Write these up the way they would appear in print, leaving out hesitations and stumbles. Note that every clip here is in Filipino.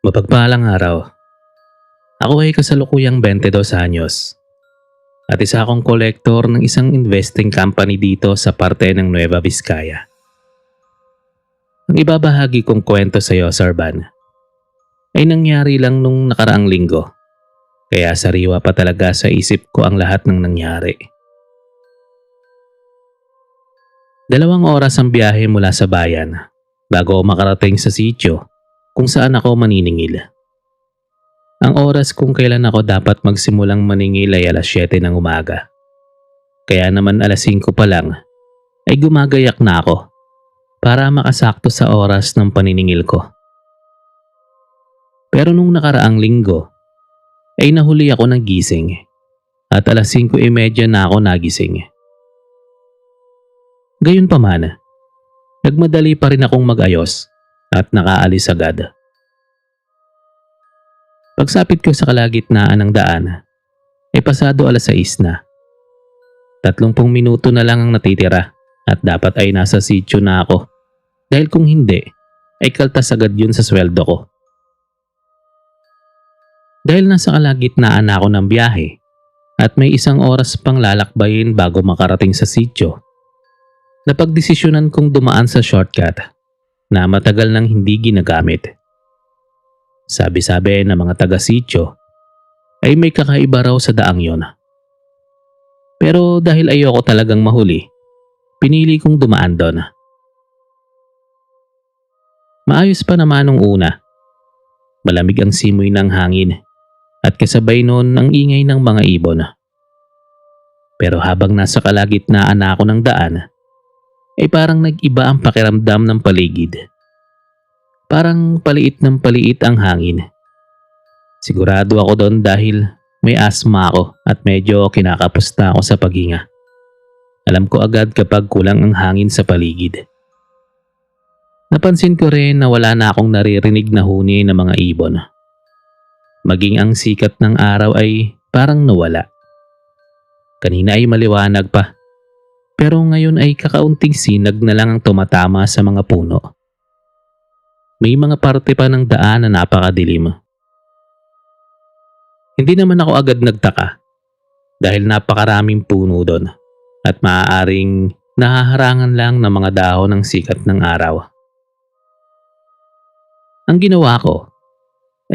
Mapagpalang araw. Ako ay kasalukuyang 22 anyos at isa akong kolektor ng isang investing company dito sa parte ng Nueva Vizcaya. Ang ibabahagi kong kwento sa iyo, Sir Van, ay nangyari lang nung nakaraang linggo. Kaya sariwa pa talaga sa isip ko ang lahat ng nangyari. 2 oras ang biyahe mula sa bayan bago ako makarating sa sitio kung saan ako maniningil. Ang oras kung kailan ako dapat magsimulang maningil ay alas 7 ng umaga. Kaya naman alas 5 pa lang ay gumagayak na ako para makasakto sa oras ng paniningil ko. Pero nung nakaraang linggo ay nahuli ako ng gising at alas 5:30 na ako nagising. Gayunpaman, nagmadali pa rin akong mag-ayos at nakaalis agad. Pagsapit ko sa kalagitnaan ng daan, ay pasado alas 6 na. 30 minuto na lang ang natitira at dapat ay nasa sitio na ako dahil kung hindi, ay kaltas agad yun sa sweldo ko. Dahil nasa kalagitnaan na ako ng biyahe at may 1 oras pang lalakbayin bago makarating sa sitio, napagdesisyonan kong dumaan sa shortcut na matagal nang hindi ginagamit. Sabi-sabi ng mga taga-sitio ay may kakaiba raw sa daang yon. Pero dahil ayoko talagang mahuli, pinili kong dumaan doon. Maayos pa naman nung una. Malamig ang simoy ng hangin at kasabay noon ang ingay ng mga ibon. Pero habang nasa kalagitnaan na ako ng daan, ay parang nag-iba ang pakiramdam ng paligid. Parang paliit ng paliit ang hangin. Sigurado ako doon dahil may asma ako at medyo kinakapusta ako sa paghinga. Alam ko agad kapag kulang ang hangin sa paligid. Napansin ko rin na wala na akong naririnig na huni ng mga ibon. Maging ang sikat ng araw ay parang nawala. Kanina ay maliwanag pa. Pero ngayon ay kakaunting sinag na lang ang tumatama sa mga puno. May mga parte pa ng daan na napakadilim. Hindi naman ako agad nagtaka dahil napakaraming puno doon at maaaring nahaharangan lang ng mga dahon ng sikat ng araw. Ang ginawa ko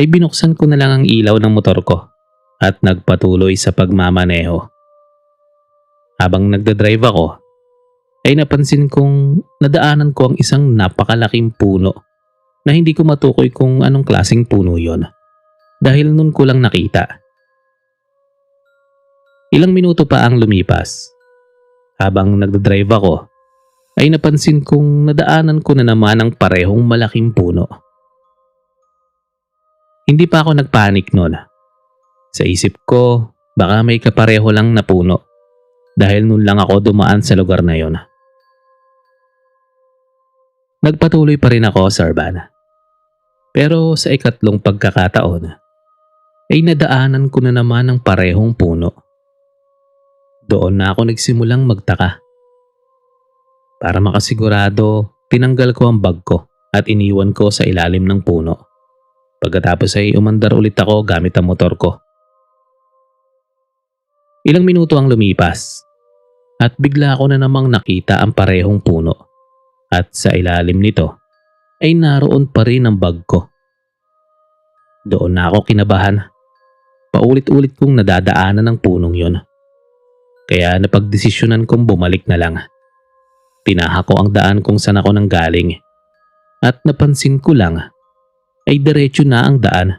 ay binuksan ko na lang ang ilaw ng motor ko at nagpatuloy sa pagmamaneho. Habang nagdadrive ako, ay napansin kong nadaanan ko ang isang napakalaking puno na hindi ko matukoy kung anong klaseng puno yon dahil nun ko lang nakita. Ilang minuto pa ang lumipas. Habang nagdadrive ako, ay napansin kong nadaanan ko na naman ang parehong malaking puno. Hindi pa ako nagpanik nun. Sa isip ko, baka may kapareho lang na puno dahil nun lang ako dumaan sa lugar na yon. Nagpatuloy pa rin ako, Sir Van. Pero sa ikatlong pagkakataon, ay nadaanan ko na naman ang parehong puno. Doon na ako nagsimulang magtaka. Para makasigurado, tinanggal ko ang bag ko at iniwan ko sa ilalim ng puno. Pagkatapos ay umandar ulit ako gamit ang motor ko. Ilang minuto ang lumipas at bigla ko na namang nakita ang parehong puno. At sa ilalim nito ay naroon pa rin ang bag ko. Doon na ako kinabahan. Paulit-ulit kong nadadaanan ang punong yon. Kaya napagdesisyonan kong bumalik na lang. Tinaha ko ang daan kung saan ako nanggaling. At napansin ko lang ay diretso na ang daan.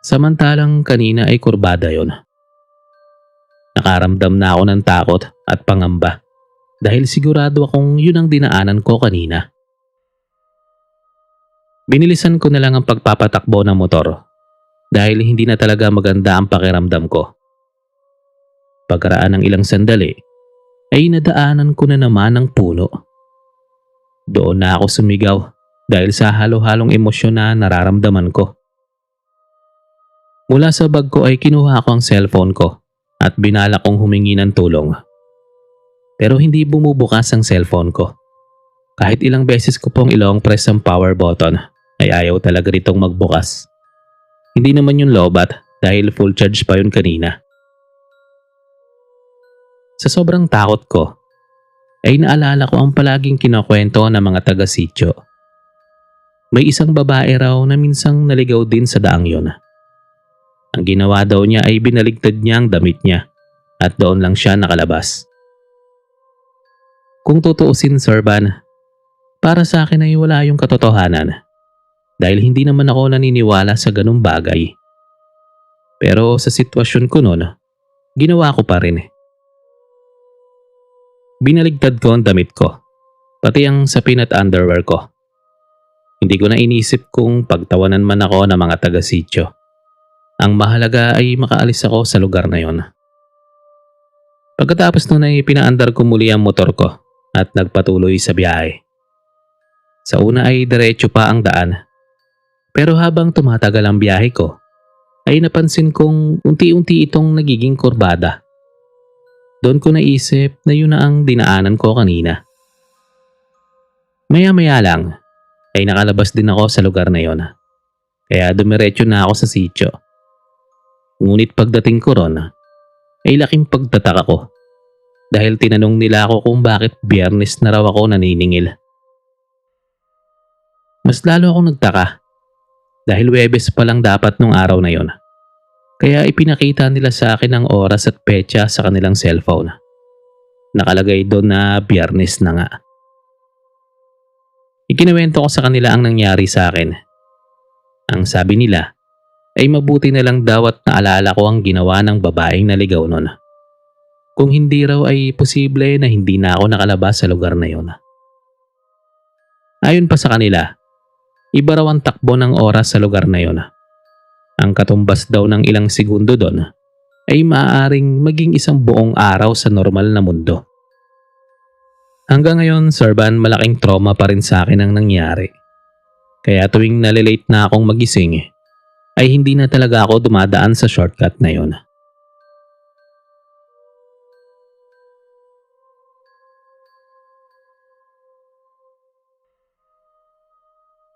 Samantalang kanina ay kurbada yon. Nakaramdam na ako ng takot at pangamba. Dahil sigurado akong yun ang dinaanan ko kanina. Binilisan ko na lang ang pagpapatakbo ng motor dahil hindi na talaga maganda ang pakiramdam ko. Pagkaraan ng ilang sandali ay nadaanan ko na naman ang puno. Doon na ako sumigaw dahil sa halo-halong emosyon na nararamdaman ko. Mula sa bag ko ay kinuha ko ang cellphone ko at binala kong humingi ng tulong. Pero hindi bumubukas ang cellphone ko. Kahit ilang beses ko pong ilong press ang power button ay ayaw talaga nitong magbukas. Hindi naman yun lobat dahil full charge pa yun kanina. Sa sobrang takot ko, ay naalala ko ang palaging kinakwento ng mga taga-sityo. May isang babae raw na minsang naligaw din sa daang yon. Ang ginawa daw niya ay binaligtad niya ang damit niya at doon lang siya nakalabas. Kung tutuusin, Sir Van, para sa akin ay wala yung katotohanan dahil hindi naman ako naniniwala sa ganung bagay. Pero sa sitwasyon ko noon, ginawa ko pa rin. Binaligtad ko ang damit ko, pati ang sapin at underwear ko. Hindi ko na inisip kung pagtawanan man ako ng mga taga-sityo. Ang mahalaga ay makaalis ako sa lugar na yon. Pagkatapos nun ay pinaandar ko muli ang motor ko at nagpatuloy sa biyahe. Sa una ay diretso pa ang daan. Pero habang tumatagal ang biyahe ko, ay napansin kong unti-unti itong nagiging kurbada. Doon ko naisip na yun na ang dinaanan ko kanina. Maya-maya lang ay nakalabas din ako sa lugar na yon. Kaya dumiretso na ako sa sityo. Ngunit pagdating ko ron ay laking pagtataka ko dahil tinanong nila ako kung bakit Biyernes na raw ako naniningil. Mas lalo akong nagtaka dahil Huwebes pa lang dapat nung araw na yon. Kaya ipinakita nila sa akin ang oras at petsa sa kanilang cellphone. Nakalagay doon na Biyernes na nga. Ikinuwento ko sa kanila ang nangyari sa akin. Ang sabi nila ay mabuti na lang daw at naalala ko ang ginawa ng babaeng naligaw nun. Kung hindi raw ay posible na hindi na ako nakalabas sa lugar na yon. Ayon pa sa kanila, iba raw ang takbo ng oras sa lugar na yon. Ang katumbas daw ng ilang segundo doon ay maaaring maging isang buong araw sa normal na mundo. Hanggang ngayon, Sir Van, malaking trauma pa rin sa akin ang nangyari. Kaya tuwing nalilate na akong magising, ay hindi na talaga ako dumadaan sa shortcut na yon.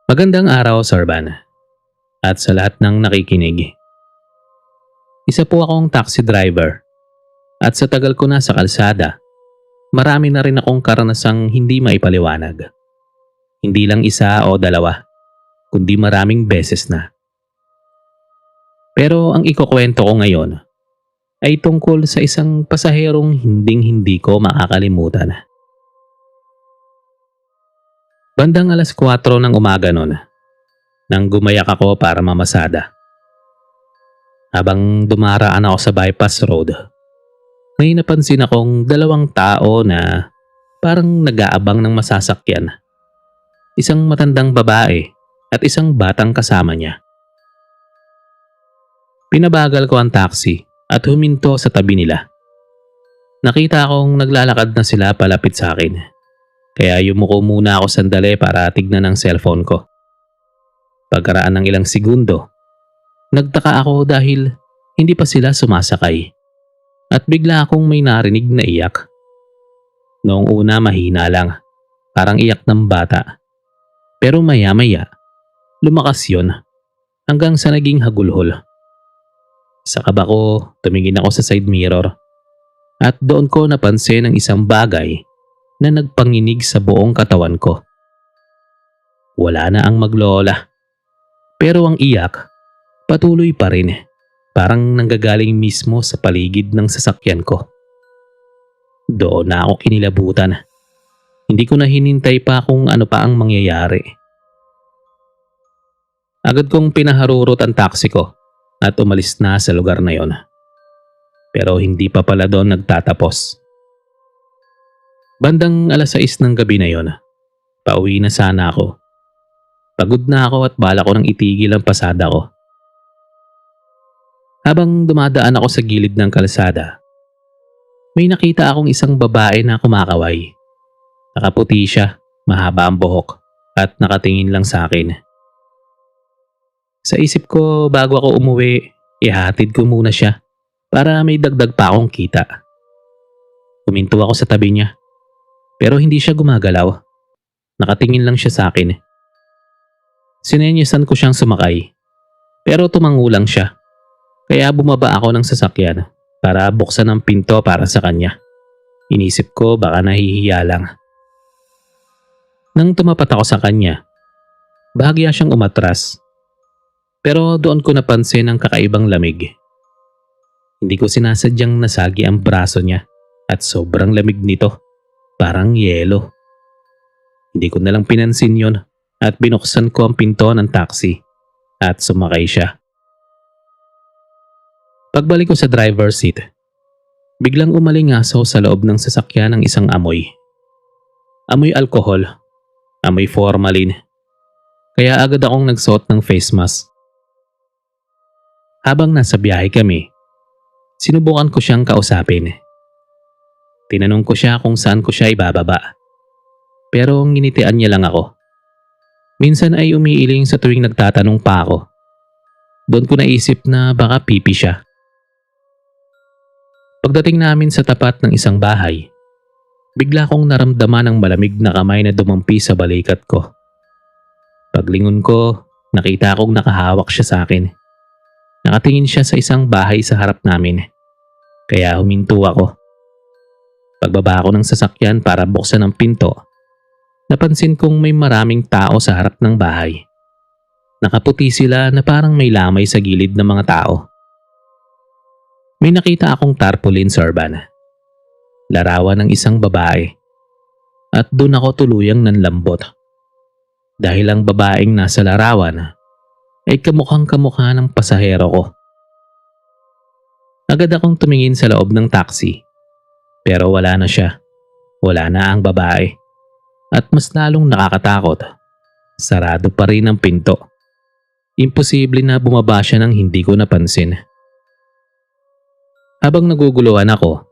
Magandang araw, Sir Van, at sa lahat ng nakikinig. Isa po akong taxi driver at sa tagal ko na sa kalsada, marami na rin akong karanasang hindi maipaliwanag. Hindi lang isa o dalawa, kundi maraming beses na. Pero ang ikukwento ko ngayon ay tungkol sa isang pasaherong hinding-hindi ko makakalimutan. Bandang 4:00 ng umaga noon, nang gumayak ako para mamasada. Habang dumaraan ako sa bypass road, may napansin akong dalawang tao na parang nag-aabang ng masasakyan. Isang matandang babae at isang batang kasama niya. Pinabagal ko ang taxi at huminto sa tabi nila. Nakita akong naglalakad na sila palapit sa akin. Kaya yumuko muna ako sandali para tignan ang cellphone ko. Pagkaraan ng ilang segundo, nagtaka ako dahil hindi pa sila sumasakay. At bigla akong may narinig na iyak. Noong una mahina lang, parang iyak ng bata. Pero maya-maya, lumakas yun hanggang sa naging hagulhol. Sa kaba ko, tumingin ako sa side mirror at doon ko napansin ang isang bagay na nagpanginig sa buong katawan ko. Wala na ang maglola. Pero ang iyak, patuloy pa rin. Parang nanggagaling mismo sa paligid ng sasakyan ko. Doon na ako kinilabutan. Hindi ko na hinintay pa kung ano pa ang mangyayari. Agad kong pinaharurot ang taxi ko at umalis na sa lugar na yon. Pero hindi pa pala doon nagtatapos. Bandang 6:00 ng gabi na yon, pauwi na sana ako. Pagod na ako at bala ko nang itigil ang pasada ko. Habang dumadaan ako sa gilid ng kalsada, may nakita akong isang babae na kumakaway. Nakaputi siya, mahaba ang buhok at nakatingin lang sa akin. Sa isip ko bago ako umuwi, ihatid ko muna siya para may dagdag pa akong kita. Huminto ako sa tabi niya. Pero hindi siya gumagalaw. Nakatingin lang siya sa akin. Sinenyasan ko siyang sumakay. Pero tumango lang siya. Kaya bumaba ako ng sasakyan para buksan ang pinto para sa kanya. Inisip ko baka nahihiya lang. Nang tumapat ako sa kanya, bahagya siyang umatras. Pero doon ko napansin ang kakaibang lamig. Hindi ko sinasadyang nasagi ang braso niya at sobrang lamig nito. Parang yelo. Hindi ko nalang pinansin yon at binuksan ko ang pinto ng taxi at sumakay siya. Pagbalik ko sa driver's seat, biglang umalingasaw sa loob ng sasakyan ng isang amoy. Amoy alkohol, amoy formalin. Kaya agad akong nagsuot ng face mask. Habang nasa biyahe kami, sinubukan ko siyang kausapin. Tinanong ko siya kung saan ko siya ibababa. Pero nginitian niya lang ako. Minsan ay umiiling sa tuwing nagtatanong pa ako. Doon ko naisip na baka pipi siya. Pagdating namin sa tapat ng isang bahay, bigla kong naramdaman ang malamig na kamay na dumampi sa balikat ko. Paglingon ko, nakita kong nakahawak siya sa akin. Nakatingin siya sa isang bahay sa harap namin. Kaya huminto ako. Pagbaba ko ng sasakyan para buksan ang pinto, napansin kong may maraming tao sa harap ng bahay. Nakaputi sila na parang may lamay sa gilid ng mga tao. May nakita akong tarpaulin, Sorban. Larawan ng isang babae. At doon ako tuluyang nanlambot. Dahil ang babaeng nasa larawan ay kamukhang kamukha ng pasahero ko. Agad akong tumingin sa loob ng taxi. Pero wala na siya. Wala na ang babae. At mas lalong nakakatakot. Sarado pa rin ang pinto. Imposible na bumaba siya nang hindi ko napansin. Habang naguguluhan ako,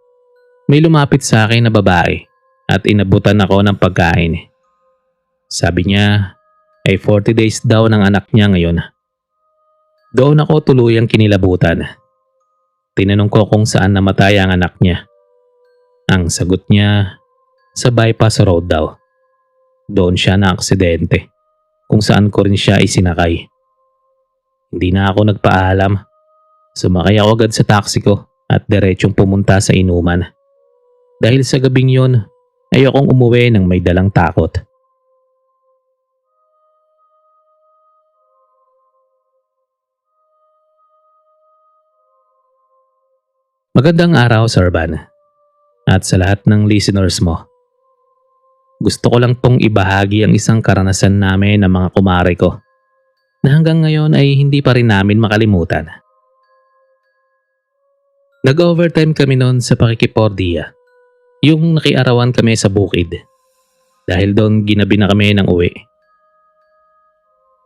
may lumapit sa akin na babae at inabutan ako ng pagkain. Sabi niya ay 40 days daw ng anak niya ngayon. Doon ako tuluyang kinilabutan. Tinanong ko kung saan namatay ang anak niya. Ang sagot niya, sa bypass road daw. Doon siya na aksidente, kung saan ko rin siya isinakay. Hindi na ako nagpaalam. Sumakay ako agad sa taxi ko at diretsong pumunta sa inuman. Dahil sa gabing yon, ayokong umuwi nang may dalang takot. Magandang araw, Sorban. At sa lahat ng listeners mo. Gusto ko lang pong ibahagi ang isang karanasan namin ng mga kumare ko na hanggang ngayon ay hindi pa rin namin makalimutan. Nag-overtime kami noon sa Pakikipordia, yung nakiarawan kami sa bukid. Dahil doon ginabi na kami ng uwi.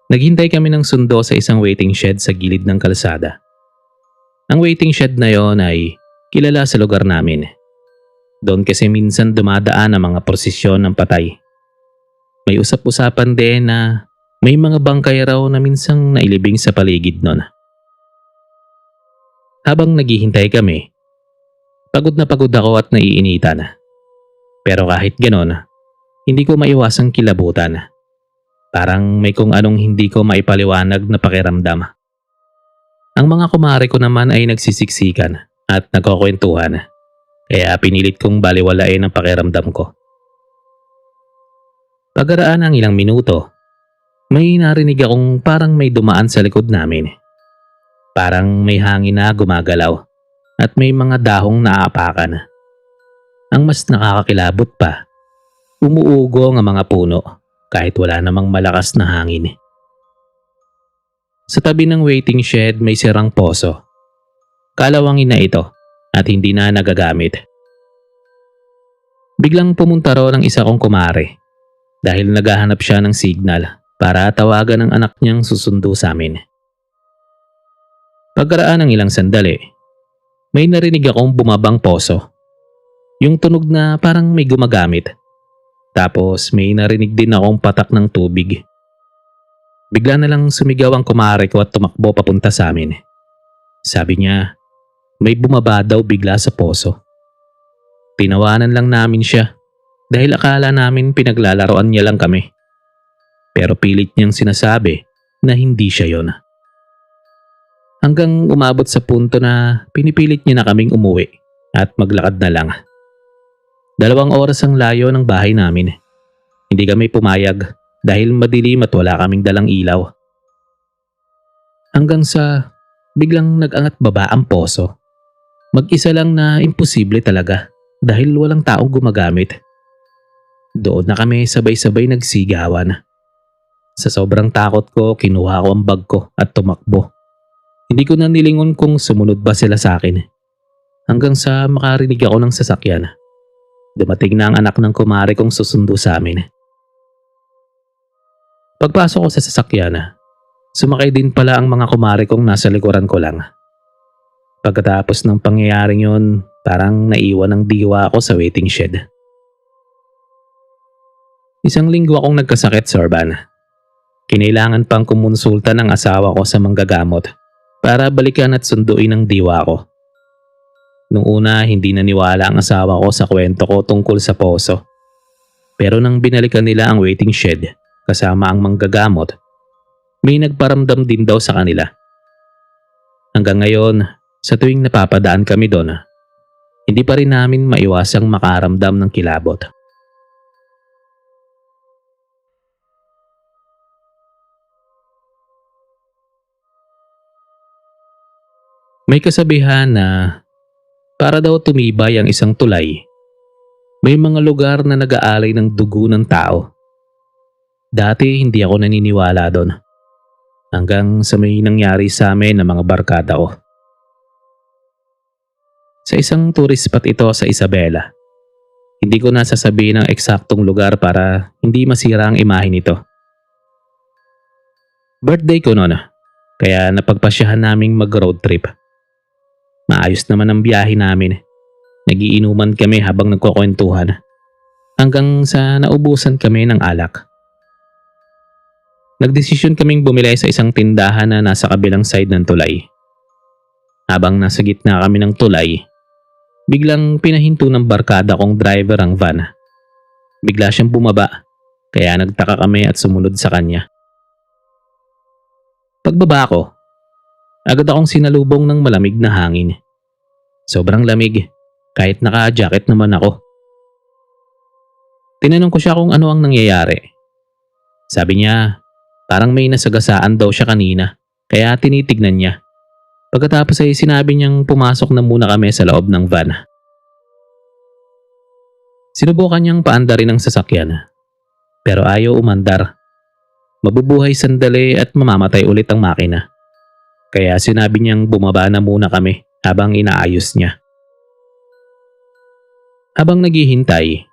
Naghintay kami ng sundo sa isang waiting shed sa gilid ng kalsada. Ang waiting shed na yon ay kilala sa lugar namin. Doon kasi minsan dumadaan ang mga prosesyon ng patay. May usap-usapan din na may mga bangkay raw na minsang nailibing sa paligid nun. Habang naghihintay kami, pagod na pagod ako at naiinitan. Pero kahit ganon, hindi ko maiwasang kilabutan. Parang may kung anong hindi ko maipaliwanag na pakiramdam. Ang mga kumare ko naman ay nagsisiksikan at nagkukwentuhan. Kaya pinilit kong baliwalain ang pakiramdam ko. Pagkaraan ng ilang minuto, may narinig akong parang may dumaan sa likod namin. Parang may hangin na gumagalaw at may mga dahong naaapakan. Ang mas nakakakilabot pa, umuugong ang mga puno kahit wala namang malakas na hangin. Sa tabi ng waiting shed may sirang poso. Kalawangin na ito at hindi na nagagamit. Biglang pumunta raw ng isa kong kumare dahil naghahanap siya ng signal para tawagan ang anak niyang susundo sa amin. Pagkaraan ng ilang sandali, may narinig akong bumabang poso. Yung tunog na parang may gumagamit. Tapos may narinig din akong patak ng tubig. Bigla na lang sumigaw ang kumare ko at tumakbo papunta sa amin. Sabi niya, may bumaba daw bigla sa poso. Tinawanan lang namin siya dahil akala namin pinaglalaroan niya lang kami. Pero pilit niyang sinasabi na hindi siya yon. Hanggang umabot sa punto na pinipilit niya na kaming umuwi at maglakad na lang. 2 oras ang layo ng bahay namin. Hindi kami pumayag dahil madilim at wala kaming dalang ilaw. Hanggang sa biglang nag-angat baba ang poso. Mag-isa lang na imposible talaga dahil walang taong gumagamit. Doon na kami sabay-sabay nagsigawan. Sa sobrang takot ko, kinuha ko ang bag ko at tumakbo. Hindi ko na nilingon kung sumunod ba sila sa akin. Hanggang sa makarinig ako ng sasakyan. Dumating na ang anak ng kumare kong susundo sa amin. Pagpasok ko sa sasakyan, sumakay din pala ang mga kumare kong nasa likuran ko lang. Pagkatapos ng pangyayaring yun, parang naiwan ang diwa ako sa waiting shed. 1 linggo akong nagkasakit, Sir Van. Kinailangan pang kumonsulta ng asawa ko sa manggagamot para balikan at sunduin ang diwa ko. Nung una, hindi naniwala ang asawa ko sa kwento ko tungkol sa poso. Pero nang binalikan nila ang waiting shed kasama ang manggagamot, may nagparamdam din daw sa kanila. Hanggang ngayon, sa tuwing napapadaan kami doon, hindi pa rin namin maiwasang makaramdam ng kilabot. May kasabihan na para daw tumibay ang isang tulay, may mga lugar na nag-aalay ng dugo ng tao. Dati hindi ako naniniwala doon. Hanggang sa may nangyari sa amin ng mga barkada ko. Sa isang tourist spot ito sa Isabela. Hindi ko na sasabihin ang eksaktong lugar para hindi masira ang imahe nito. Birthday ko noon, kaya napagpasyahan naming mag-road trip. Maayos naman ang biyahe namin. Nagiinuman kami habang nagkukwentuhan. Hanggang sa naubusan kami ng alak. Nagdesisyon kaming bumili sa isang tindahan na nasa kabilang side ng tulay. Habang nasa gitna kami ng tulay, biglang pinahinto ng barkada kong driver ang van. Bigla siyang bumaba, kaya nagtaka kami at sumunod sa kanya. Pagbaba ko, agad akong sinalubong ng malamig na hangin. Sobrang lamig, kahit naka-jacket naman ako. Tinanong ko siya kung ano ang nangyayari. Sabi niya, parang may nasagasaan daw siya kanina, kaya tinitignan niya. Pagkatapos ay sinabi niyang pumasok na muna kami sa loob ng van. Sinubukan niyang paandarin ang sasakyan, pero ayaw umandar. Mabubuhay sandali at mamamatay ulit ang makina. Kaya sinabi niyang bumaba na muna kami habang inaayos niya. Habang naghihintay,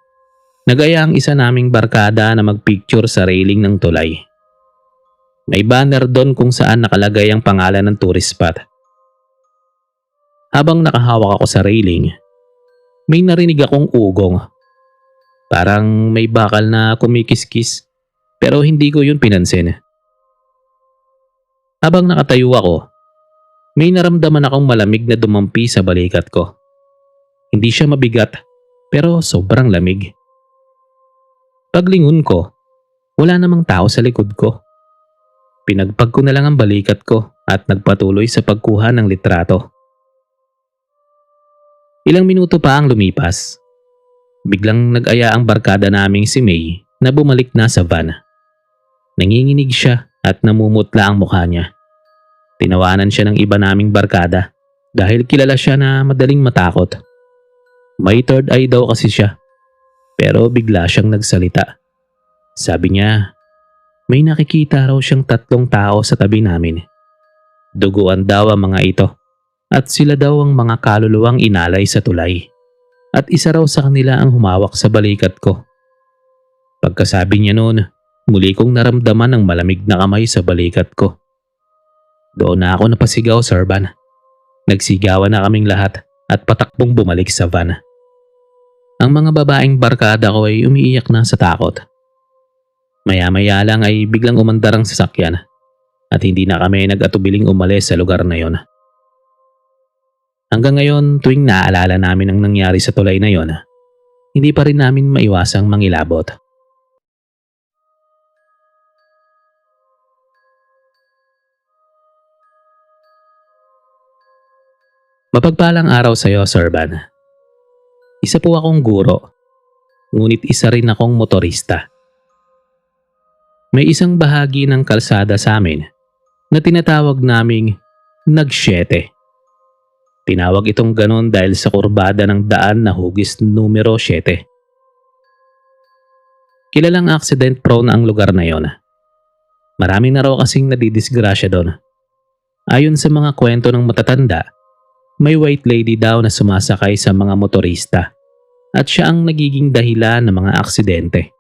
nag-aya ang isa naming barkada na magpicture sa railing ng tulay. May banner doon kung saan nakalagay ang pangalan ng tourist spot. Habang nakahawak ako sa railing, may narinig akong ugong. Parang may bakal na kumikiskis, pero hindi ko yun pinansin. Habang nakatayo ako, may naramdaman akong malamig na dumampi sa balikat ko. Hindi siya mabigat, pero sobrang lamig. Paglingon ko, wala namang tao sa likod ko. Pinagpag ko na lang ang balikat ko at nagpatuloy sa pagkuha ng litrato. Ilang minuto pa ang lumipas. Biglang nag-aya ang barkada naming si May na bumalik na sa van. Nanginginig siya at namumutla ang mukha niya. Tinawanan siya ng iba naming barkada dahil kilala siya na madaling matakot. May third eye daw kasi siya, pero bigla siyang nagsalita. Sabi niya, may nakikita raw siyang 3 tao sa tabi namin. Duguan daw ang mga ito at sila daw ang mga kaluluwang inalay sa tulay. At isa raw sa kanila ang humawak sa balikat ko. Pagkasabi niya noon, muli kong naramdaman ang malamig na kamay sa balikat ko. Doon na ako napasigaw, Sir Van. Nagsigawan na kaming lahat at patakbong bumalik sa van. Ang mga babaeng barkada ko ay umiiyak na sa takot. Maya-maya lang ay biglang umandar ang sasakyan at hindi na kami nag-atubiling umalis sa lugar na yon. Hanggang ngayon, tuwing naaalala namin ang nangyari sa tulay na yon, hindi pa rin namin maiwasang mangilabot. Mapagpalang araw sa iyo, Sir Van. Isa po akong guro, ngunit isa rin akong motorista. May isang bahagi ng kalsada sa amin na tinatawag naming Nagsyete. Tinawag itong ganon dahil sa kurbada ng daan na hugis numero 7. Kilalang accident prone ang lugar na yon. Marami na raw kasing nadidisgrasya doon. Ayon sa mga kwento ng matatanda, may white lady daw na sumasakay sa mga motorista at siya ang nagiging dahilan ng mga aksidente.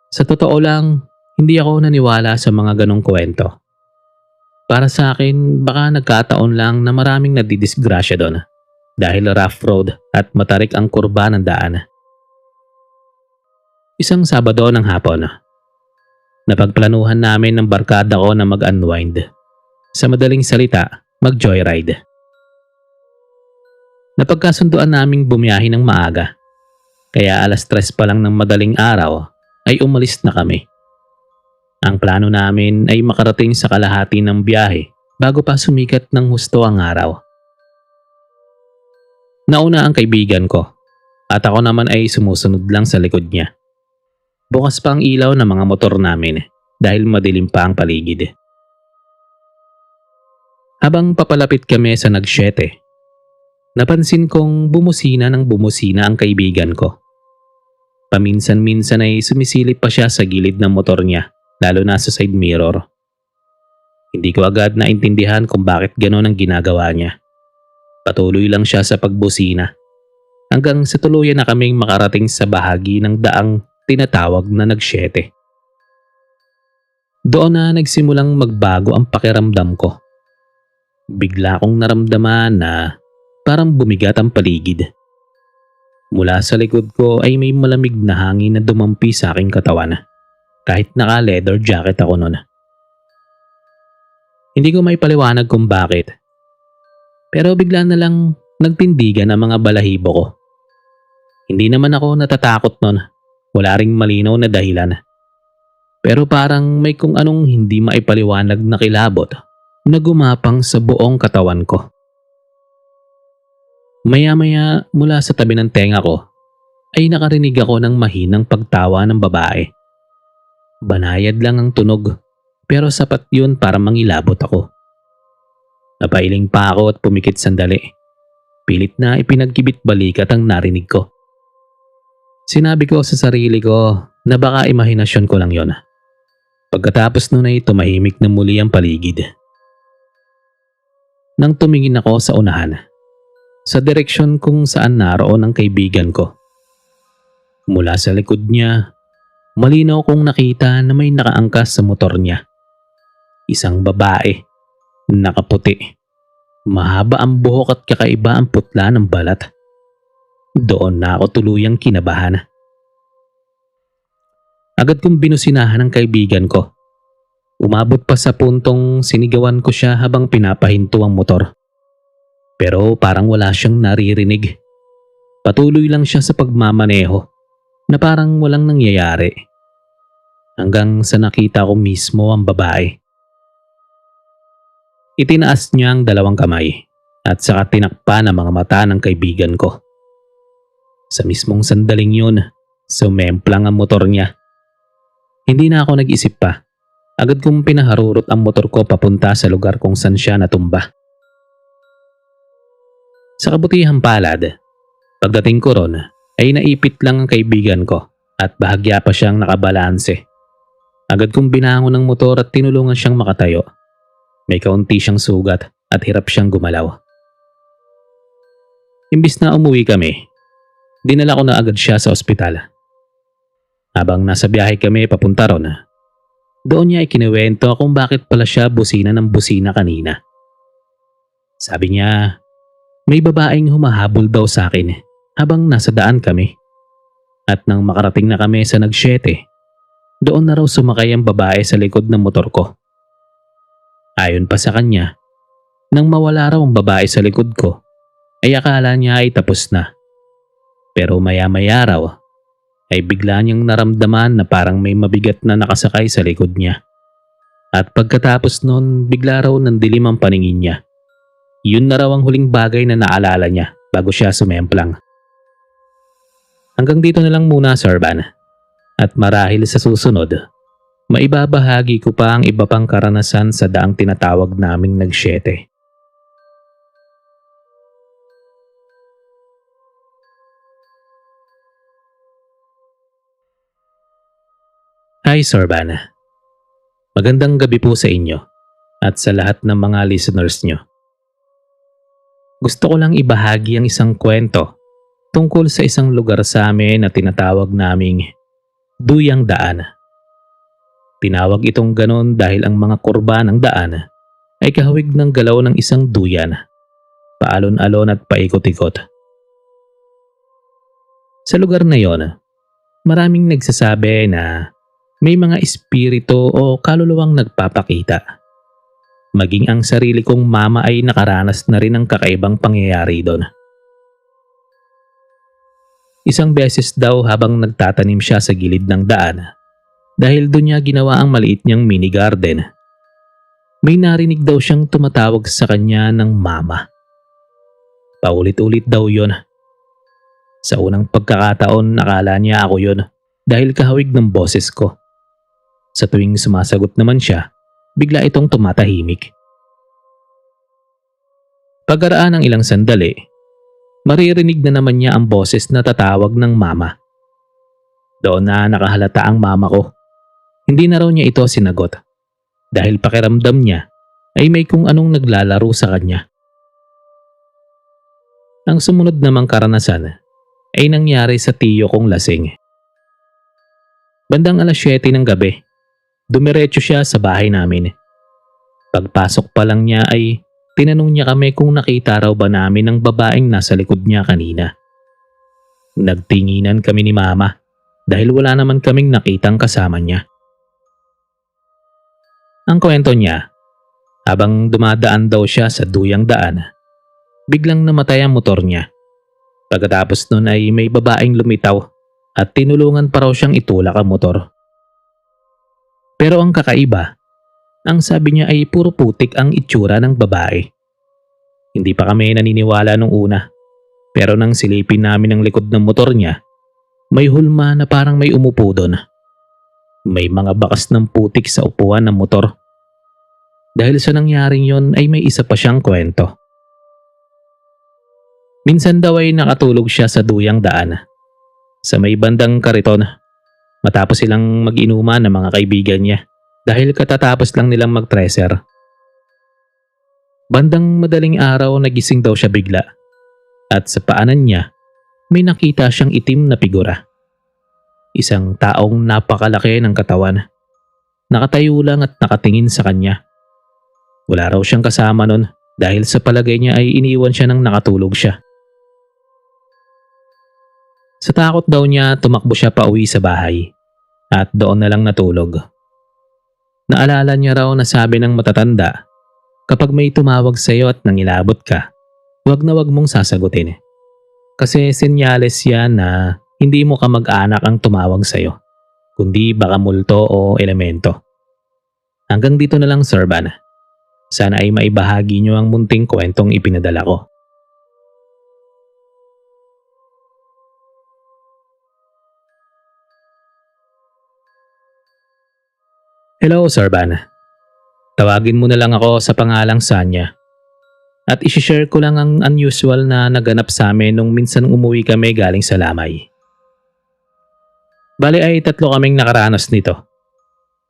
Sa totoo lang, hindi ako naniwala sa mga ganong kwento. Para sa akin, baka nagkataon lang na maraming nadidisgrasya doon dahil rough road at matarik ang kurba ng daan. Isang Sabado ng hapon, napagplanuhan namin ng barkada ko na mag-unwind. Sa madaling salita, mag-joyride. Napagkasunduan naming bumiyahe ng maaga, kaya 3:00 pa lang ng madaling araw ay umalis na kami. Ang plano namin ay makarating sa kalahati ng biyahe bago pa sumikat ng husto ang araw. Nauna ang kaibigan ko at ako naman ay sumusunod lang sa likod niya. Bukas pa ang ilaw ng mga motor namin dahil madilim pa ang paligid. Habang papalapit kami sa Nagsyete, napansin kong bumusina ng bumusina ang kaibigan ko. Paminsan-minsan ay sumisilip pa siya sa gilid ng motor niya, lalo na sa side mirror. Hindi ko agad naintindihan kung bakit gano'n ang ginagawa niya. Patuloy lang siya sa pagbusina hanggang sa tuluyan na kaming makarating sa bahagi ng daang tinatawag na Nagsyete. Doon na nagsimulang magbago ang pakiramdam ko. Bigla kong naramdaman na parang bumigat ang paligid. Mula sa likod ko ay may malamig na hangin na dumampi sa aking katawan. Kahit naka-leather jacket ako noon. Hindi ko may paliwanag kung bakit. Pero bigla na lang nagtindigan ang mga balahibo ko. Hindi naman ako natatakot noon. Wala ring malinaw na dahilan. Pero parang may kung anong hindi maipaliwanag na kilabot na gumapang sa buong katawan ko. Maya-maya mula sa tabi ng tenga ko ay nakarinig ako ng mahinang pagtawa ng babae. Banayad lang ang tunog pero sapat yun para mangilabot ako. Napailing pa ako at pumikit sandali. Pilit na ipinagkibit balikat ang narinig ko. Sinabi ko sa sarili ko na baka imahinasyon ko lang yon. Pagkatapos nun ay tumahimik na muli ang paligid. Nang tumingin ako sa unahan, sa direksyon kung saan naroon ang kaibigan ko. Mula sa likod niya, malinaw kong nakita na may nakaangkas sa motor niya. Isang babae, nakaputi. Mahaba ang buhok at kakaiba ang putla ng balat. Doon na ako tuluyang kinabahan. Agad kong binusinahan ang kaibigan ko. Umabot pa sa puntong sinigawan ko siya habang pinapahinto ang motor. Pero parang wala siyang naririnig. Patuloy lang siya sa pagmamaneho na parang walang nangyayari. Hanggang sa nakita ko mismo ang babae. Itinaas niya ang 2 kamay at saka tinakpan ang mga mata ng kaibigan ko. Sa mismong sandaling yun, sumemplang ang motor niya. Hindi na ako nag-isip pa. Agad kong pinaharurot ang motor ko papunta sa lugar kung saan siya natumba. Sa kabutihang palad, pagdating ko ron ay naipit lang ang kaibigan ko at bahagya pa siyang nakabalanse. Agad kong binangon ang motor at tinulungan siyang makatayo. May kaunti siyang sugat at hirap siyang gumalaw. Imbis na umuwi kami, dinala ko na agad siya sa ospital. Habang nasa biyahe kami papunta ron, doon niya ikinuwento kung bakit pala siya busina ng busina kanina. Sabi niya, may babaeng humahabol daw sa akin habang nasa daan kami. At nang makarating na kami sa Nagsyete, doon na raw sumakay ang babae sa likod ng motor ko. Ayon pa sa kanya, nang mawala raw ang babae sa likod ko, ay akala niya ay tapos na. Pero maya-maya raw, ay bigla niyang naramdaman na parang may mabigat na nakasakay sa likod niya. At pagkatapos nun, bigla raw nandilim ang paningin niya Yun na raw ang huling bagay na naalala niya bago siya sumemplang. Hanggang dito na lang muna, Sir Van. At marahil sa susunod, maibabahagi ko pa ang iba pang karanasan sa daang tinatawag naming nagsyete. Hi, Sir Van. Magandang gabi po sa inyo at sa lahat ng mga listeners nyo. Gusto ko lang ibahagi ang isang kwento tungkol sa isang lugar sa amin na tinatawag naming Duyang Daan. Tinawag itong ganon dahil ang mga kurba ng daan ay kahawig ng galaw ng isang duyan, paalon-alon at paikot-ikot. Sa lugar na yon, maraming nagsasabi na may mga espiritu o kaluluwang nagpapakita. Maging ang sarili kong mama ay nakaranas na rin ng kakaibang pangyayari doon. Isang beses daw habang nagtatanim siya sa gilid ng daan, dahil doon niya ginawa ang maliit niyang mini garden, may narinig daw siyang tumatawag sa kanya ng mama. Paulit-ulit daw yon. Sa unang pagkakataon nakala niya ako yon dahil kahawig ng boses ko. Sa tuwing sumasagot naman siya, bigla itong tumatahimik. Pagkaraan ng ilang sandali, maririnig na naman niya ang boses na tatawag ng mama. Doon na nakahalata ang mama ko. Hindi na raw niya ito sinagot dahil pakiramdam niya ay may kung anong naglalaro sa kanya. Ang sumunod namang karanasan ay nangyari sa tiyo kong lasing. Bandang 7:00 ng gabi, dumiretso siya sa bahay namin. Pagpasok pa lang niya ay tinanong niya kami kung nakita raw ba namin ang babaeng nasa likod niya kanina. Nagtinginan kami ni mama dahil wala naman kaming nakitang kasama niya. Ang kwento niya, habang dumadaan daw siya sa duyang daan, biglang namatay ang motor niya. Pagkatapos nun ay may babaeng lumitaw at tinulungan pa raw siyang itulak ang motor. Pero ang kakaiba, ang sabi niya ay puro putik ang itsura ng babae. Hindi pa kami naniniwala nung una, pero nang silipin namin ang likod ng motor niya, may hulma na parang may umupo doon. May mga bakas ng putik sa upuan ng motor. Dahil sa nangyaring yon ay may isa pa siyang kwento. Minsan daw ay nakatulog siya sa duyang daan, sa may bandang kariton, matapos silang mag-inuman ng mga kaibigan niya dahil katatapos lang nilang mag-treasure. Bandang madaling araw nagising daw siya bigla at sa paanan niya may nakita siyang itim na figura. Isang taong napakalaki ng katawan. Nakatayo lang at nakatingin sa kanya. Wala raw siyang kasama nun dahil sa palagay niya ay iniwan siya nang nakatulog siya. Sa takot daw niya tumakbo siya pa uwi sa bahay at doon na lang natulog. Naalala niya raw na sabi ng matatanda, kapag may tumawag sa iyo at nangilabot ka, huwag na huwag mong sasagutin. Kasi senyales yan na hindi mo kamag-anak ang tumawag sa iyo, kundi baka multo o elemento. Hanggang dito na lang, Sir Van. Sana ay maibahagi niyo ang munting kwentong ipinadala ko. Hello, Sir Van. Tawagin mo na lang ako sa pangalang Sanya. At isishare ko lang ang unusual na naganap sa amin nung minsan umuwi kami galing sa Lamay. Bali ay 3 kaming nakaranas nito.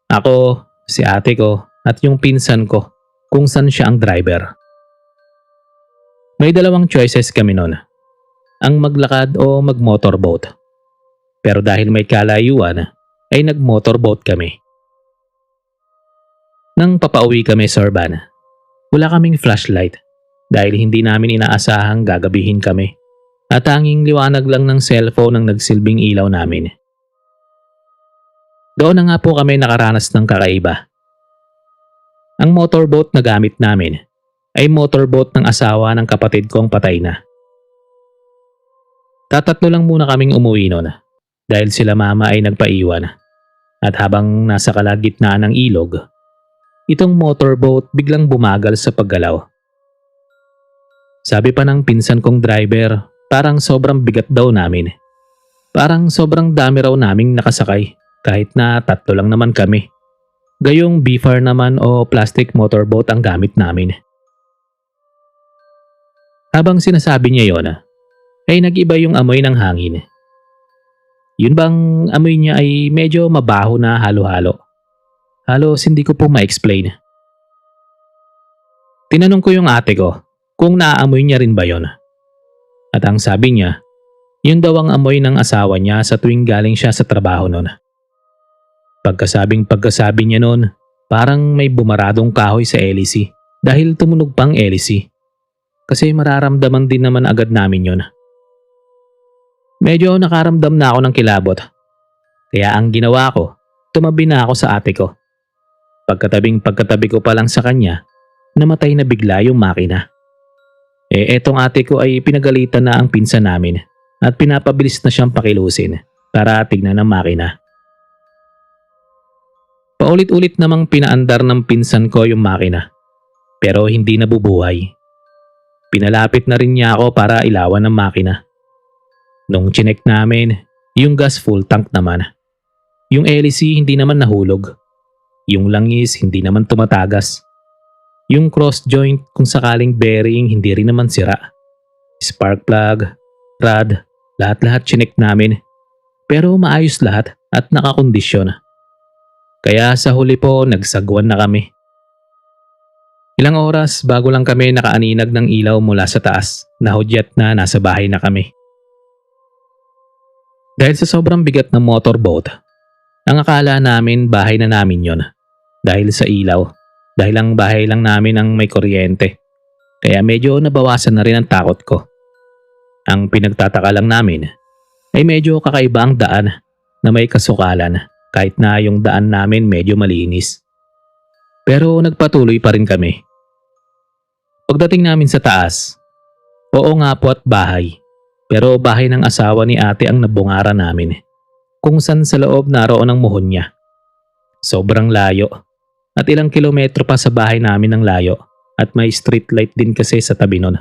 Ako, si ate ko, at yung pinsan ko kung saan siya ang driver. May 2 choices kami noon. Ang maglakad o mag-motorboat. Pero dahil may kalayuan, ay nag-motorboat kami. Nang papauwi kami, Sir Van, wala kaming flashlight dahil hindi namin inaasahang gagabihin kami at tanging liwanag lang ng cellphone ang nagsilbing ilaw namin. Doon na nga po kami nakaranas ng kakaiba. Ang motorboat na gamit namin ay motorboat ng asawa ng kapatid kong patay na. Tatatlo lang muna kaming umuwi noon dahil sila mama ay nagpaiwan at habang nasa kalagitnaan ng ilog, itong motorboat biglang bumagal sa paggalaw. Sabi pa ng pinsan kong driver, parang sobrang bigat daw namin. Parang sobrang dami raw naming nakasakay kahit na tatlo lang naman kami. Gayong BFAR naman o plastic motorboat ang gamit namin. Habang sinasabi niya yon, ay nag-iba yung amoy ng hangin. Yun bang amoy niya ay medyo mabaho na halo-halo. Halos hindi ko po ma-explain. Tinanong ko yung ate ko kung naaamoy niya rin ba yon. At ang sabi niya, yun daw ang amoy ng asawa niya sa tuwing galing siya sa trabaho noon. Pagkasabi niya noon, parang may bumaradong kahoy sa LEC dahil tumunog pang LEC. Kasi mararamdaman din naman agad namin yon. Medyo nakaramdam na ako ng kilabot. Kaya ang ginawa ko, tumabi na ako sa ate ko. Pagkatabi ko pa lang sa kanya, namatay na bigla yung makina. Etong ate ko ay pinagalitan na ang pinsan namin at pinapabilis na siyang pakilusin para tignan ang makina. Paulit-ulit namang pinaandar ng pinsan ko yung makina pero hindi nabubuhay. Pinalapit na rin niya ako para ilawan ng makina. Nung chinek namin, yung gas full tank naman. Yung LEC hindi naman nahulog. Yung langis hindi naman tumatagas. Yung cross joint kung sakaling bearing hindi rin naman sira. Spark plug, rod, lahat-lahat chinek namin. Pero maayos lahat at nakakondisyon. Kaya sa huli po nagsagwan na kami. Ilang oras bago lang kami nakaaninag ng ilaw mula sa taas, nahudyat na nasa bahay na kami. Dahil sa sobrang bigat ng motorboat, ang akala namin bahay na namin yon dahil sa ilaw, dahil ang bahay lang namin ang may kuryente. Kaya medyo nabawasan na rin ang takot ko. Ang pinagtataka lang namin ay medyo kakaiba ang daan na may kasukalan kahit na yung daan namin medyo malinis. Pero nagpatuloy pa rin kami. Pagdating namin sa taas, oo nga po at bahay. Pero bahay ng asawa ni ate ang nabungara namin. Kung saan sa loob naroon ang muhon niya. Sobrang layo. At ilang kilometro pa sa bahay namin ng layo. At may street light din kasi sa tabi nun.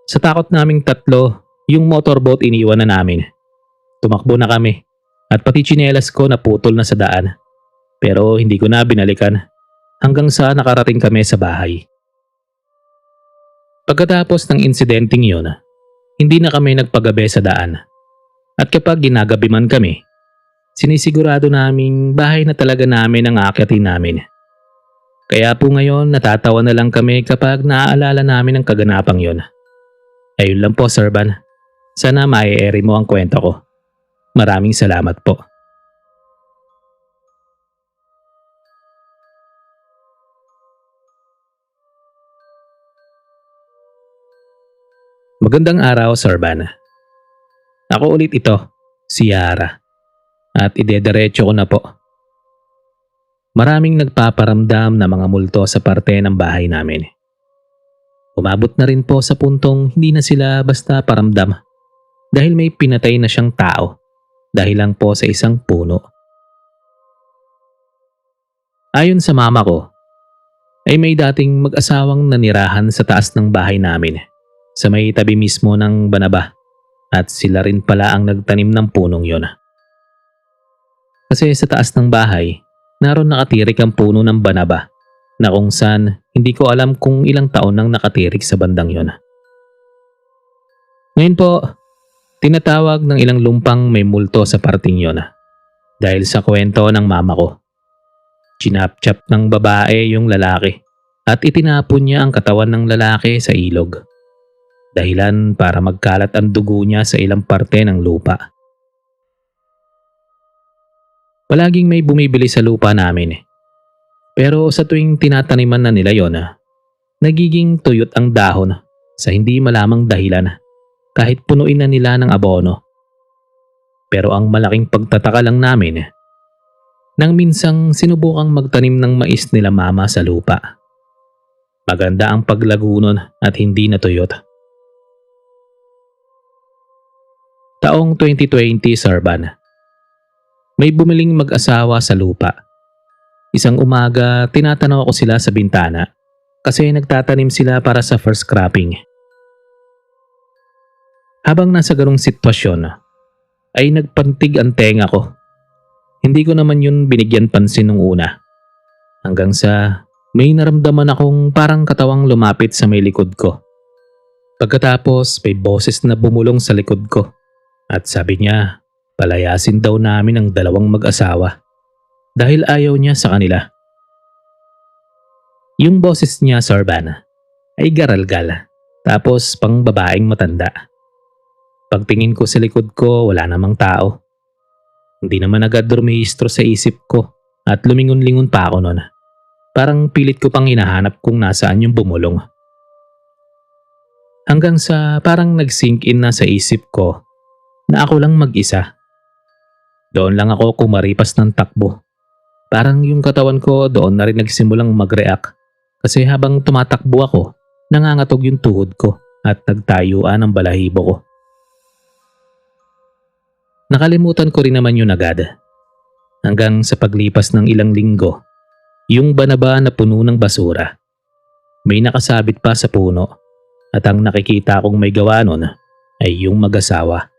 Sa takot naming tatlo, yung motorboat iniwan na namin. Tumakbo na kami. At pati tsinelas ko naputol na sa daan. Pero hindi ko na binalikan. Hanggang sa nakarating kami sa bahay. Pagkatapos ng insidenteng yun, hindi na kami nagpagabi sa daan. At kapag ginagabi man kami, sinisigurado naming bahay na talaga namin ang aakyatin namin. Kaya po ngayon natatawa na lang kami kapag naaalala namin ang kaganapang yon. Ayun lang po, Sir Van. Sana mai-airy mo ang kwento ko. Maraming salamat po. Magandang araw, Sir Van. Ako ulit ito, si Yara. At idederecho ko na po. Maraming nagpaparamdam na mga multo sa parte ng bahay namin. Umabot na rin po sa puntong hindi na sila basta paramdam dahil may pinatay na siyang tao dahil lang po sa isang puno. Ayon sa mama ko, ay may dating mag-asawang nanirahan sa taas ng bahay namin sa may tabi mismo ng banaba at sila rin pala ang nagtanim ng punong yon. Kasi sa taas ng bahay, naroon nakatirik ang puno ng banaba na kung saan hindi ko alam kung ilang taon nang nakatirik sa bandang yon. Ngayon po, tinatawag ng ilang lumpang may multo sa parting yon dahil sa kwento ng mama ko. Chinap-chap ng babae yung lalaki at itinapon niya ang katawan ng lalaki sa ilog. Dahilan para magkalat ang dugo niya sa ilang parte ng lupa. Palaging may bumibili sa lupa namin. Pero sa tuwing tinataniman na nila yon, nagiging tuyot ang dahon sa hindi malamang dahilan kahit punuin na nila ng abono. Pero ang malaking pagtataka lang namin, nang minsang sinubukang magtanim ng mais nila mama sa lupa. Maganda ang paglago nun at hindi natuyot. Taong 2020, Sir Van. May bumiling mag-asawa sa lupa. Isang umaga, tinatanaw ko sila sa bintana kasi nagtatanim sila para sa first cropping. Habang nasa ganong sitwasyon, ay nagpantig ang tenga ko. Hindi ko naman yun binigyan pansin nung una. Hanggang sa may naramdaman akong parang katawang lumapit sa may likod ko. Pagkatapos may boses na bumulong sa likod ko at sabi niya palayasin daw namin ang dalawang mag-asawa dahil ayaw niya sa kanila. Yung boses niya, Sorban, ay garalgal tapos pang babaeng matanda. Pagtingin ko sa likod ko, wala namang tao. Hindi naman agad rumehistro sa isip ko at lumingon-lingon pa ako noon. Parang pilit ko pang hinahanap kung nasaan yung bumulong. Hanggang sa parang nag-sink in na sa isip ko na ako lang mag-isa. Doon lang ako kumaripas ng takbo. Parang yung katawan ko doon na rin nagsimulang mag-react kasi habang tumatakbo ako, nangangatog yung tuhod ko at nagtayuan ang balahibo ko. Nakalimutan ko rin naman yun agad. Hanggang sa paglipas ng ilang linggo, yung banaba na puno ng basura. May nakasabit pa sa puno at ang nakikita kong may gawa nun ay yung mag-asawa.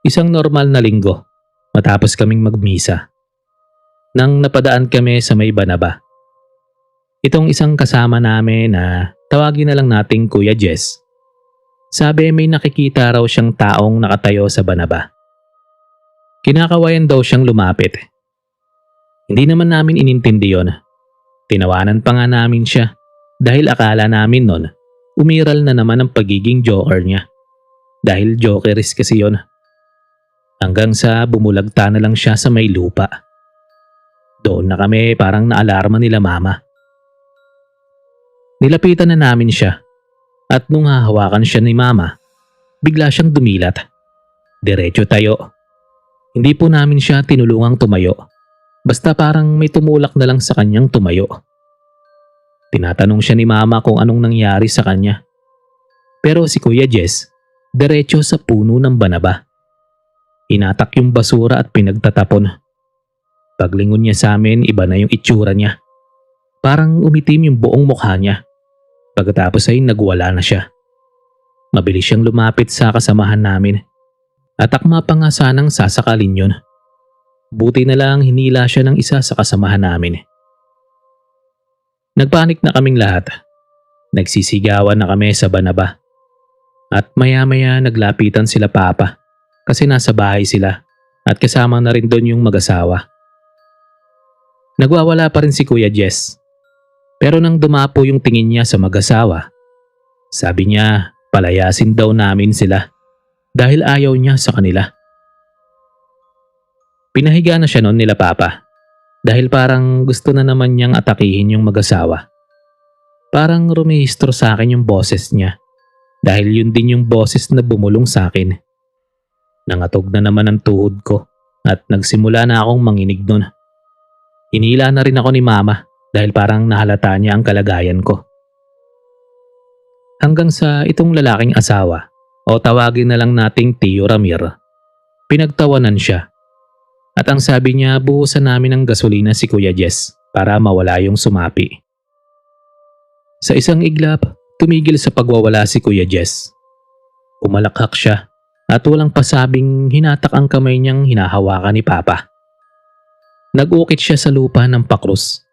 Isang normal na linggo matapos kaming magmisa. Nang napadaan kami sa may banaba. Itong isang kasama namin na tawagin na lang nating Kuya Jess. Sabi may nakikita raw siyang taong nakatayo sa banaba. Kinakawayan daw siyang lumapit. Hindi naman namin inintindi yon. Tinawanan pa nga namin siya dahil akala namin nun umiral na naman ang pagiging joker niya. Dahil jokeris kasi yon. Hanggang sa bumulagta na lang siya sa may lupa. Doon na kami parang naalarma nila mama. Nilapitan na namin siya. At nung hahawakan siya ni mama, bigla siyang dumilat. Diretso tayo. Hindi po namin siya tinulungang tumayo. Basta parang may tumulak na lang sa kanyang tumayo. Tinatanong siya ni mama kung anong nangyari sa kanya. Pero si Kuya Jess, diretso sa puno ng banaba. Hinatak yung basura at pinagtatapon. Paglingon niya sa amin, iba na yung itsura niya. Parang umitim yung buong mukha niya. Pagkatapos ay nagwala na siya. Mabilis siyang lumapit sa kasamahan namin. At akma pa nga sanang sasakalin yun. Buti na lang hinila siya ng isa sa kasamahan namin. Nagpanik na kaming lahat. Nagsisigawan na kami sa banaba. At maya-maya naglapitan sila papa kasi nasa bahay sila at kasama na rin doon yung mag-asawa. Nagwawala pa rin si Kuya Jess. Pero nang dumapo yung tingin niya sa mag-asawa, sabi niya palayasin daw namin sila dahil ayaw niya sa kanila. Pinahiga na siya noon nila papa dahil parang gusto na naman niyang atakihin yung mag-asawa. Parang rumehistro sa akin yung boses niya dahil yun din yung boses na bumulong sa akin. Nangatog na naman ang tuhod ko at nagsimula na akong manginig nun. Hinila na rin ako ni mama dahil parang nahalata niya ang kalagayan ko. Hanggang sa itong lalaking asawa o tawagin na lang nating Tio Ramir, pinagtawanan siya. At ang sabi niya buhusan namin ng gasolina si Kuya Jess para mawala yung sumapi. Sa isang iglap, tumigil sa pagwawala si Kuya Jess. Umalakhak siya at walang pasabing hinatak ang kamay niyang hinahawakan ni Papa. Nag-ukit siya sa lupa ng pakrus.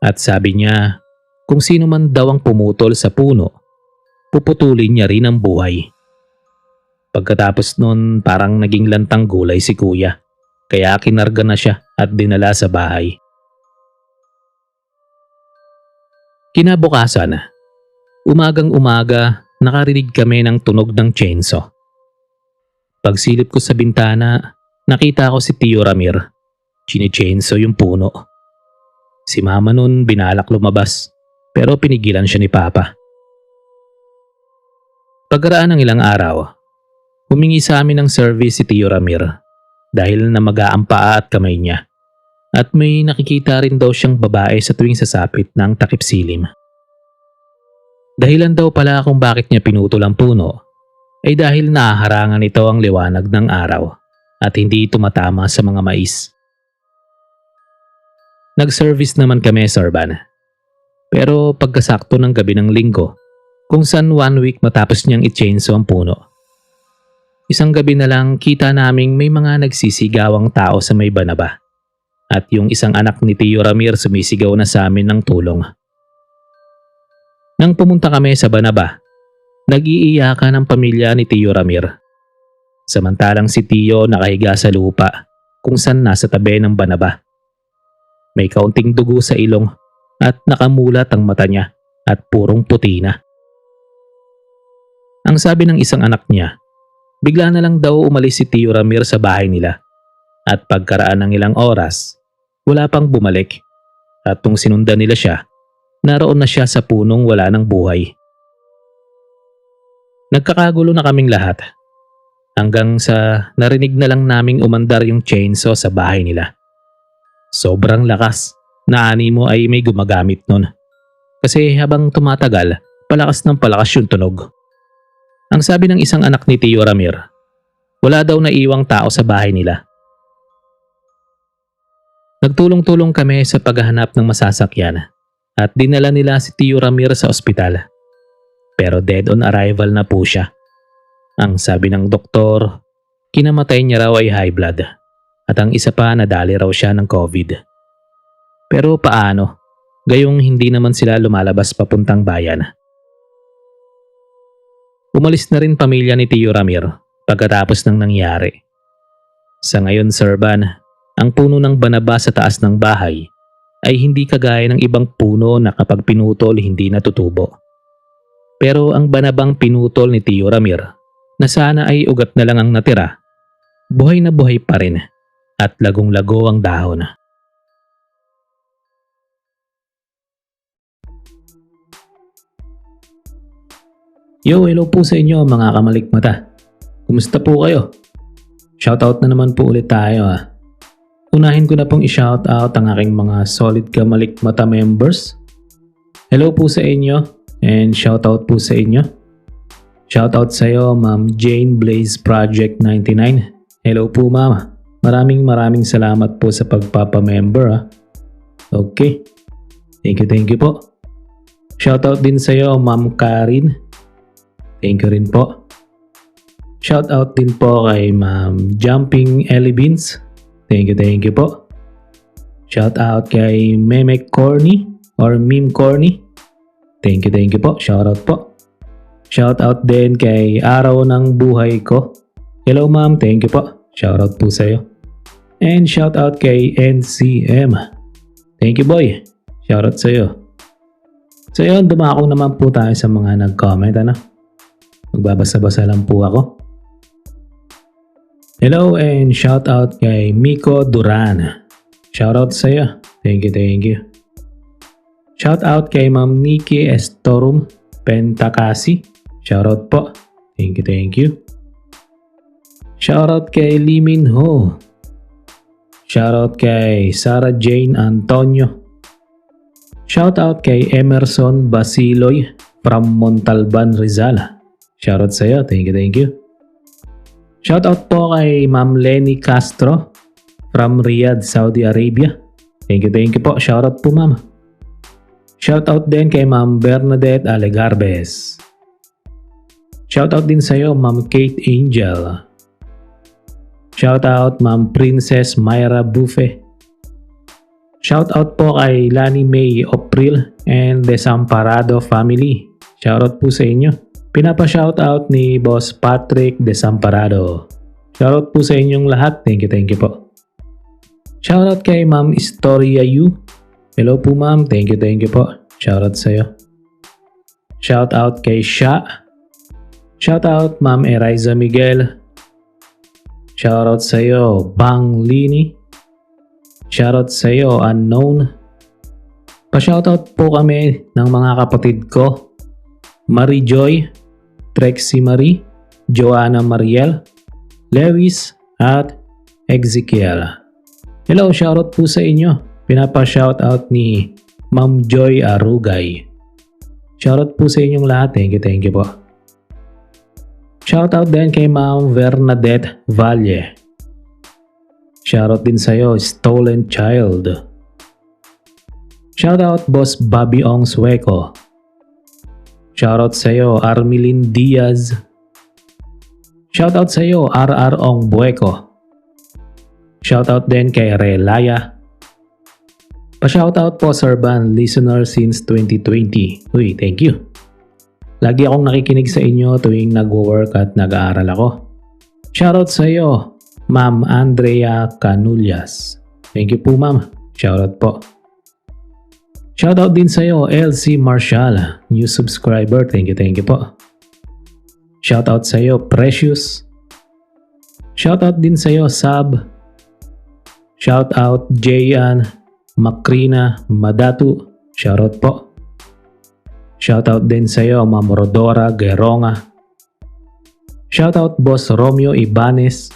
At sabi niya, kung sino man daw ang pumutol sa puno, puputulin niya rin ang buhay. Pagkatapos nun, parang naging lantang gulay si Kuya, kaya kinarga na siya at dinala sa bahay. Kinabukasan, umagang-umaga, nakarinig kami ng tunog ng chainsaw. Pagsilip ko sa bintana, nakita ko si Tio Ramir. Chine-chainsaw yung puno. Si mama nun binalak lumabas pero pinigilan siya ni Papa. Pagkaraan ng ilang araw, humingi sa amin ng service si Tio Ramir dahil namaga ang paa at kamay niya at may nakikita rin daw siyang babae sa tuwing sasapit ng takip silim. Dahilan daw pala kung bakit niya pinutol ang puno ay dahil nahaharangan ito ang liwanag ng araw at hindi tumatama sa mga mais. Nag-service naman kami, Sorban. Pero pagkasakto ng gabi ng linggo, kung saan 1 week matapos niyang i-chainsaw ang puno, isang gabi na lang kita naming may mga nagsisigawang tao sa may banaba. At yung isang anak ni Tio Ramir sumisigaw na sa amin ng tulong. Nang pumunta kami sa banaba, nag-iiyakan ang pamilya ni Tio Ramir. Samantalang si Tio nakahiga sa lupa kung saan nasa tabi ng banaba. May kaunting dugo sa ilong at nakamulat ang mata niya at purong puti na. Ang sabi ng isang anak niya, bigla na lang daw umalis si Tio Ramir sa bahay nila at pagkaraan ng ilang oras, wala pang bumalik at nung sinundan nila siya, naroon na siya sa punong wala ng buhay. Nagkakagulo na kaming lahat hanggang sa narinig na lang naming umandar yung chainsaw sa bahay nila. Sobrang lakas na animo ay may gumagamit nun kasi habang tumatagal, palakas ng palakas yung tunog. Ang sabi ng isang anak ni Tio Ramir, wala daw naiwang tao sa bahay nila. Nagtulong-tulong kami sa paghahanap ng masasakyan at dinala nila si Tio Ramir sa ospital. Pero dead on arrival na po siya. Ang sabi ng doktor, kinamatay niya raw ay high blood at ang isa pa nadali raw siya ng COVID. Pero paano? Gayong hindi naman sila lumalabas papuntang bayan. Umalis na rin pamilya ni Tio Ramir pagkatapos ng nangyari. Sa ngayon, Sir Van, ang puno ng banaba sa taas ng bahay ay hindi kagaya ng ibang puno na kapag pinutol hindi natutubo. Pero ang banabang pinutol ni Tio Ramir na sana ay ugat na lang ang natira, buhay na buhay pa rin at lagong-lago ang dahon. Yo, hello po sa inyo mga kamalikmata. Kumusta po kayo? Shoutout na naman po ulit tayo ha. Unahin ko na pong i-shoutout ang aking mga solid kamalikmata members. Hello po sa inyo and shoutout po sa inyo. Shoutout sa iyo Ma'am Jane Blaze Project 99. Hello po ma'am. Maraming salamat po sa pagpapamember ha. Okay. Thank you po. Shoutout din sa iyo Ma'am Karin. Thank you rin po. Shoutout din po kay Ma'am Jumping Ellie Beans. Thank you po. Shoutout kay Meme Corny or Meme Corny. Thank you po. Shoutout po. Shoutout din kay Araw ng Buhay Ko. Hello ma'am, thank you po. Shoutout po sa iyo. And shoutout kay NCM. Thank you boy. Shoutout sa iyo. So yun, dumako naman po tayo sa mga nag-comment ano. Magbabasa-basa lang po ako. Hello and shout out kay Miko Duran. Shout out sa iyo. Thank you. Shout out kay Ma'am Nikki Estorum Pentakasi. Shout out po. Thank you. Shout out kay Limin Ho. Shout out kay Sarah Jane Antonio. Shout out kay Emerson Basiloy from Montalban, Rizal. Shoutout sa iyo. Thank you. Shoutout po kay Ma'am Lenny Castro from Riyadh, Saudi Arabia. Thank you po. Shoutout po ma'am. Shoutout din kay Ma'am Bernadette Alegarbes. Shoutout din sa iyo Ma'am Kate Angel. Shoutout Ma'am Princess Myra Buffet. Shoutout po kay Lani May Opril and Desamparado family. Shoutout po sa inyo. Pinapa-shoutout ni Boss Patrick Desamparado. Shoutout po sa inyong lahat. Thank you po. Shoutout kay Ma'am Historia Yu. Hello po ma'am. Thank you po. Shoutout sa iyo. Shoutout kay Sha. Shoutout Ma'am Eriza Miguel. Shoutout sa iyo Bang Lini. Shoutout sa iyo Unknown. Pa-shoutout po kami ng mga kapatid ko. Marie Joy, Trexie Marie, Joanna Mariel, Lewis, at Ezekiel. Hello, shoutout po sa inyo. Pinapa-shoutout ni Ma'am Joy Arugay. Shoutout po sa inyong lahat. Thank you po. Shoutout din kay Ma'am Bernadette Valle. Shoutout din sa iyo, Stolen Child. Shoutout Boss Bobby Ong Sueco. Shoutout sa'yo Armilin Diaz. Shoutout sa'yo RR Ong Bueco. Shoutout din kay Relaya. Pa-shoutout po Sir Ban, listener since 2020. Uy, thank you. Lagi akong nakikinig sa inyo tuwing nag-work at nag-aaral ako. Shoutout sa'yo Ma'am Andrea Canullas. Thank you po ma'am. Shoutout po. Shoutout din sa'yo LC Marshall, new subscriber. Thank you po. Shoutout sa'yo Precious. Shoutout din sa'yo Sab. Shoutout Jayan Macrina Madatu. Shoutout po. Shoutout din sa'yo Ma'am Rodora Geronga. Shoutout Boss Romeo Ibanez.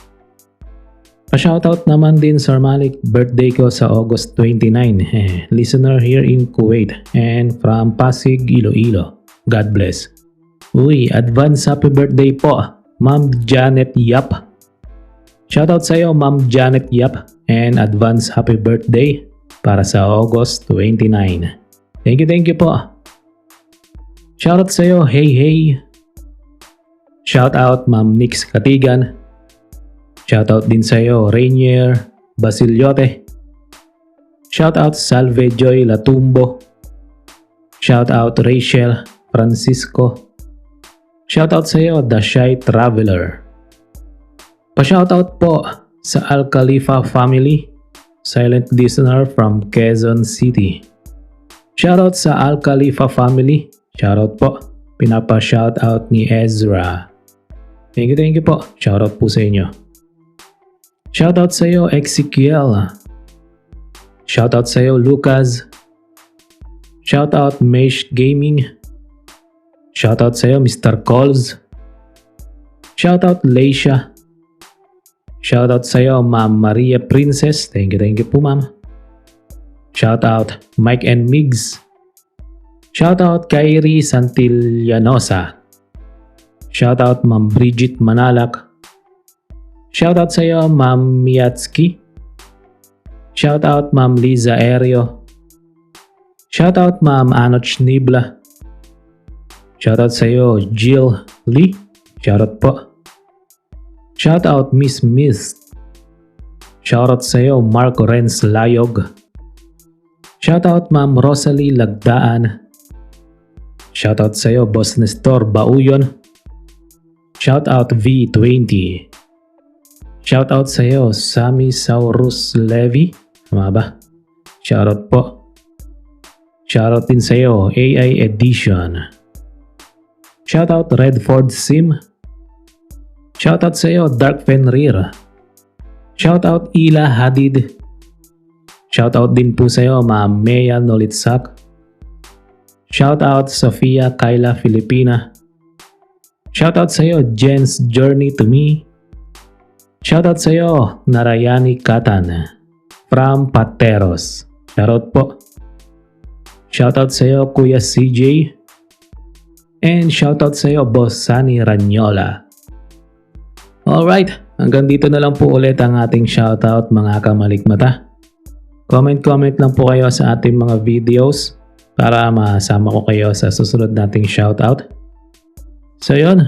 Pa-shoutout naman din Sir Malik, birthday ko sa August 29. Listener here in Kuwait and from Pasig, Iloilo. God bless. Uy, advance happy birthday po, Ma'am Janet Yap. Shoutout sa iyo Ma'am Janet Yap and advance happy birthday para sa August 29. Thank you po. Shoutout sa iyo Hey. Shoutout Ma'am Nix Katigan. Shoutout din sa iyo Rainier Basiliote. Shoutout Salve Joy Latumbo. Shoutout Rachel Francisco. Shoutout sa iyo The Shy Traveler. Pa-shoutout po sa Al Khalifa family, silent listener from Quezon City. Shoutout sa Al Khalifa family. Shoutout po. Pinapa-shoutout ni Ezra. Thank you po. Shoutout po sa inyo. Shoutout sa iyo Ezekiel. Shoutout sa iyo Lucas. Shoutout Mesh Gaming. Shoutout sa iyo Mr. Calls. Shoutout Leisha. Shoutout sa iyo Ma'am Maria Princess. Thank you po ma'am. Shoutout Mike and Migs. Shoutout Kyrie Santillanosa. Shoutout Ma'am Bridget Manalak. Shoutout sa iyo Ma'am Miatski. Shoutout Ma'am Liza Aereo. Shoutout Ma'am Anoch Nibla. Shoutout sa iyo Jill Lee. Shoutout po. Shoutout Miss Mist. Shoutout sa iyo Marco Renz Layog. Shoutout Ma'am Rosalie Lagdaan. Shoutout sa iyo Boss Nestor Bauyon. Shoutout V20. Shoutout sa iyo Sammy Saurus Levy. Tama ba? Shoutout po. Shoutout din sa iyo AI Edition. Shoutout Redford Sim. Shoutout sa iyo Dark Fenrir. Shoutout Ila Hadid. Shoutout din po sa iyo Ma'am Mea Nolitsak. Shoutout Sofia Kyla Filipina. Shoutout sa iyo Jen's Journey to Me. Shoutout sa iyo Narayani Katan from Pateros. Shoutout po. Shoutout sa iyo Kuya CJ. And shoutout sa iyo Boss Sunny Ranyola. Alright, hanggang dito na lang po ulit ang ating shoutout mga kamalikmata. Comment lang po kayo sa ating mga videos para masama ko kayo sa susunod nating shoutout. So yun,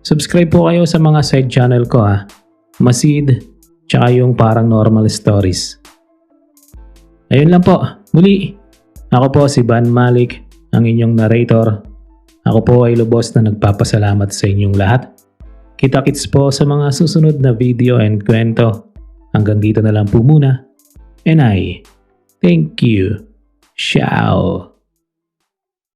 subscribe po kayo sa mga side channel ko ha. Masid, tsaka yung parang normal stories. Ayun lang po, muli. Ako po si Ban Malik, ang inyong narrator. Ako po ay lubos na nagpapasalamat sa inyong lahat. Kita-kits po sa mga susunod na video and kwento. Hanggang dito na lang po muna. And I thank you. Ciao.